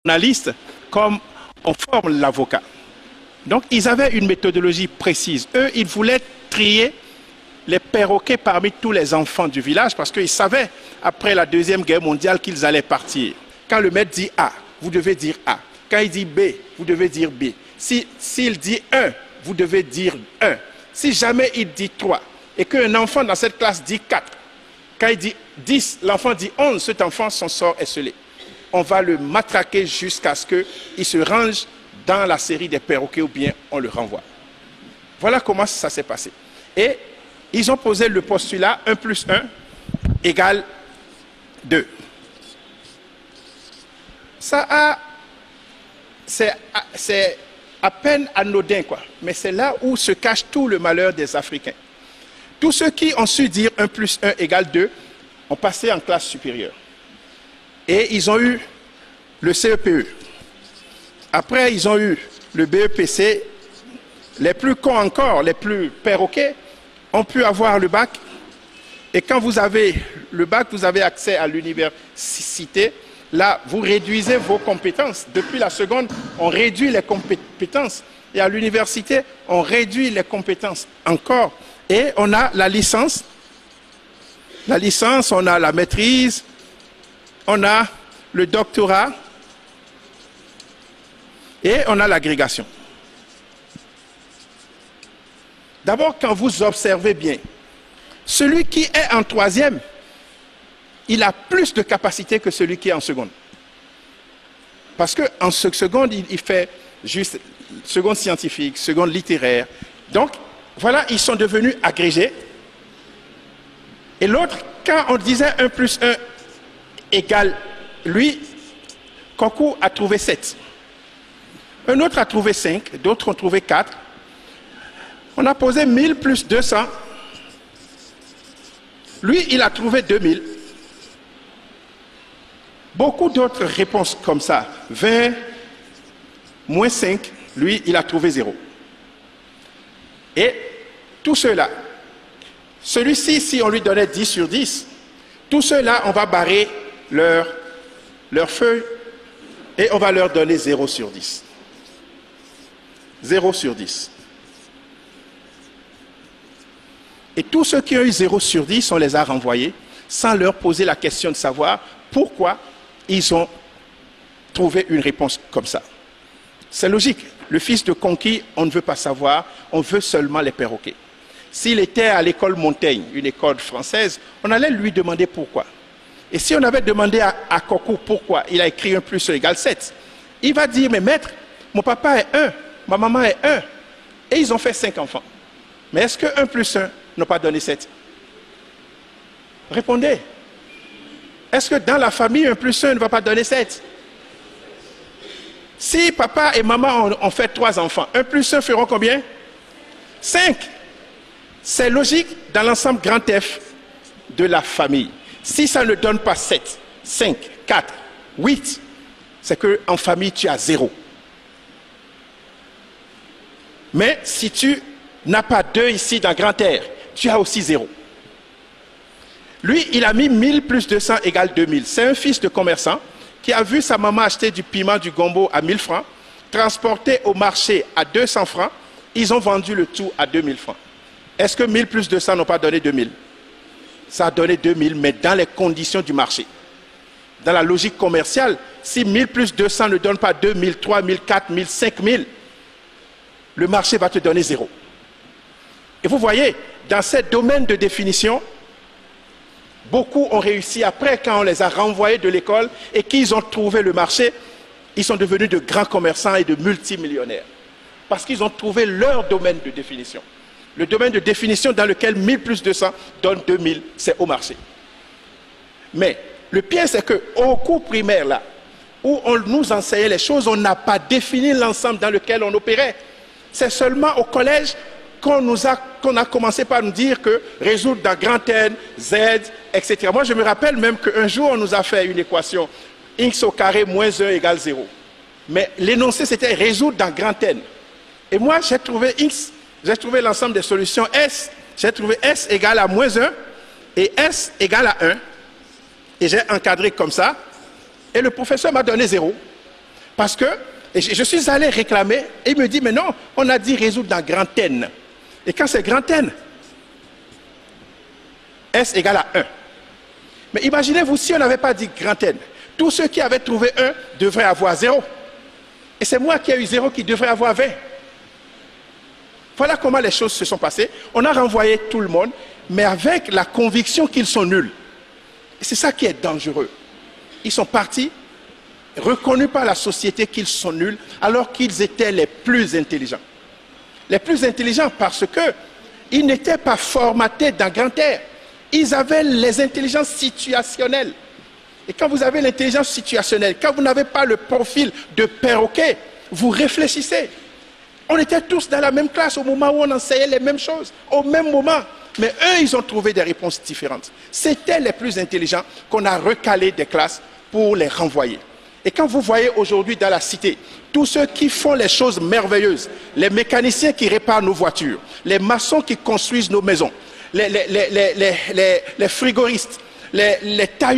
journaliste comme on forme l'avocat. Donc, ils avaient une méthodologie précise. Eux, ils voulaient trier les perroquets parmi tous les enfants du village parce qu'ils savaient, après la Deuxième Guerre mondiale, qu'ils allaient partir. Quand le maître dit A, vous devez dire A. Quand il dit B, vous devez dire B. S'il dit 1, vous devez dire 1. Si jamais il dit 3 et qu'un enfant dans cette classe dit 4, quand il dit 10, l'enfant dit 11, cet enfant, son sort est scellé. On va le matraquer jusqu'à ce qu'il se range dans la série des perroquets ou bien on le renvoie. Voilà comment ça s'est passé. Et ils ont posé le postulat 1 plus 1 égale 2. C'est à peine anodin, quoi. Mais c'est là où se cache tout le malheur des Africains. Tous ceux qui ont su dire 1 plus 1 égale 2 ont passé en classe supérieure. Et ils ont eu le CEPE. Après, ils ont eu le BEPC. Les plus cons encore, les plus perroquets, ont pu avoir le bac. Et quand vous avez le bac, vous avez accès à l'université. Là, vous réduisez vos compétences. Depuis la seconde, on réduit les compétences. Et à l'université, on réduit les compétences encore. Et on a la licence. La licence, on a la maîtrise, on a le doctorat et on a l'agrégation. D'abord, quand vous observez bien, celui qui est en troisième, il a plus de capacité que celui qui est en seconde. Parce qu'en seconde, il fait juste seconde scientifique, seconde littéraire. Donc, voilà, ils sont devenus agrégés. Et l'autre, quand on disait 1 plus 1 égale, lui, Kokou a trouvé 7. Un autre a trouvé 5, d'autres ont trouvé 4. On a posé 1000 plus 200. Lui, il a trouvé 2000. Beaucoup d'autres réponses comme ça. 20, moins 5, lui, il a trouvé 0. Et tous ceux-là, celui-ci, si on lui donnait 10 sur 10, tous ceux-là, on va barrer leur feuille et on va leur donner 0 sur 10. 0 sur 10. Et tous ceux qui ont eu 0 sur 10, on les a renvoyés sans leur poser la question de savoir pourquoi ils ont trouvé une réponse comme ça. C'est logique. Le fils de conquis, on ne veut pas savoir, on veut seulement les perroquets. S'il était à l'école Montaigne, une école française, on allait lui demander pourquoi. Et si on avait demandé à Kokou pourquoi il a écrit 1 plus 1 égale 7, il va dire, mais maître, mon papa est 1, ma maman est 1. Et ils ont fait 5 enfants. Mais est-ce que 1 plus 1 n'a pas donné 7? Répondez. Est-ce que dans la famille, 1 plus 1 ne va pas donner 7? Si papa et maman ont fait 3 enfants, 1 plus 1 feront combien? 5. C'est logique dans l'ensemble grand F de la famille. Si ça ne donne pas 7, 5, 4, 8, c'est qu'en famille, tu as 0. Mais si tu n'as pas 2 ici dans grand R, tu as aussi 0. Lui, il a mis 1000 plus 200 égale 2000. C'est un fils de commerçant qui a vu sa maman acheter du piment, du gombo à 1000 francs, transporter au marché à 200 francs. Ils ont vendu le tout à 2000 francs. Est-ce que 1000 plus 200 n'ont pas donné 2000? Ça a donné 2000, mais dans les conditions du marché. Dans la logique commerciale, si 1000 plus 200 ne donne pas 2000, 3000, 4000, 5000, le marché va te donner 0. Et vous voyez, dans ces domaines de définition, beaucoup ont réussi après, quand on les a renvoyés de l'école et qu'ils ont trouvé le marché, ils sont devenus de grands commerçants et de multimillionnaires. Parce qu'ils ont trouvé leur domaine de définition. Le domaine de définition dans lequel 1000 plus 200 donne 2000, c'est au marché. Mais le pire, c'est qu'au cours primaire, là, où on nous enseignait les choses, on n'a pas défini l'ensemble dans lequel on opérait. C'est seulement au collège qu'on a commencé par nous dire que résoudre dans grand N, Z, etc. Moi, je me rappelle même qu'un jour, on nous a fait une équation, x au carré moins 1 égale 0. Mais l'énoncé, c'était résoudre dans grand N. Et moi, j'ai trouvé x, j'ai trouvé l'ensemble des solutions S, j'ai trouvé S égale à moins 1 et S égale à 1. Et j'ai encadré comme ça. Et le professeur m'a donné 0. Parce que je suis allé réclamer et il me dit, mais non, on a dit résoudre dans grand N. Et quand c'est grand N, S égale à 1. Mais imaginez-vous si on n'avait pas dit grand N. Tous ceux qui avaient trouvé 1 devraient avoir 0. Et c'est moi qui ai eu 0 qui devrait avoir 20. Voilà comment les choses se sont passées. On a renvoyé tout le monde, mais avec la conviction qu'ils sont nuls. Et c'est ça qui est dangereux. Ils sont partis, reconnus par la société qu'ils sont nuls, alors qu'ils étaient les plus intelligents. Les plus intelligents parce qu'ils n'étaient pas formatés dans grand air. Ils avaient les intelligences situationnelles. Et quand vous avez l'intelligence situationnelle, quand vous n'avez pas le profil de perroquet, vous réfléchissez. On était tous dans la même classe au moment où on enseignait les mêmes choses, au même moment. Mais eux, ils ont trouvé des réponses différentes. C'était les plus intelligents qu'on a recalés des classes pour les renvoyer. Et quand vous voyez aujourd'hui dans la cité, tous ceux qui font les choses merveilleuses, les mécaniciens qui réparent nos voitures, les maçons qui construisent nos maisons, les frigoristes, les tailleurs,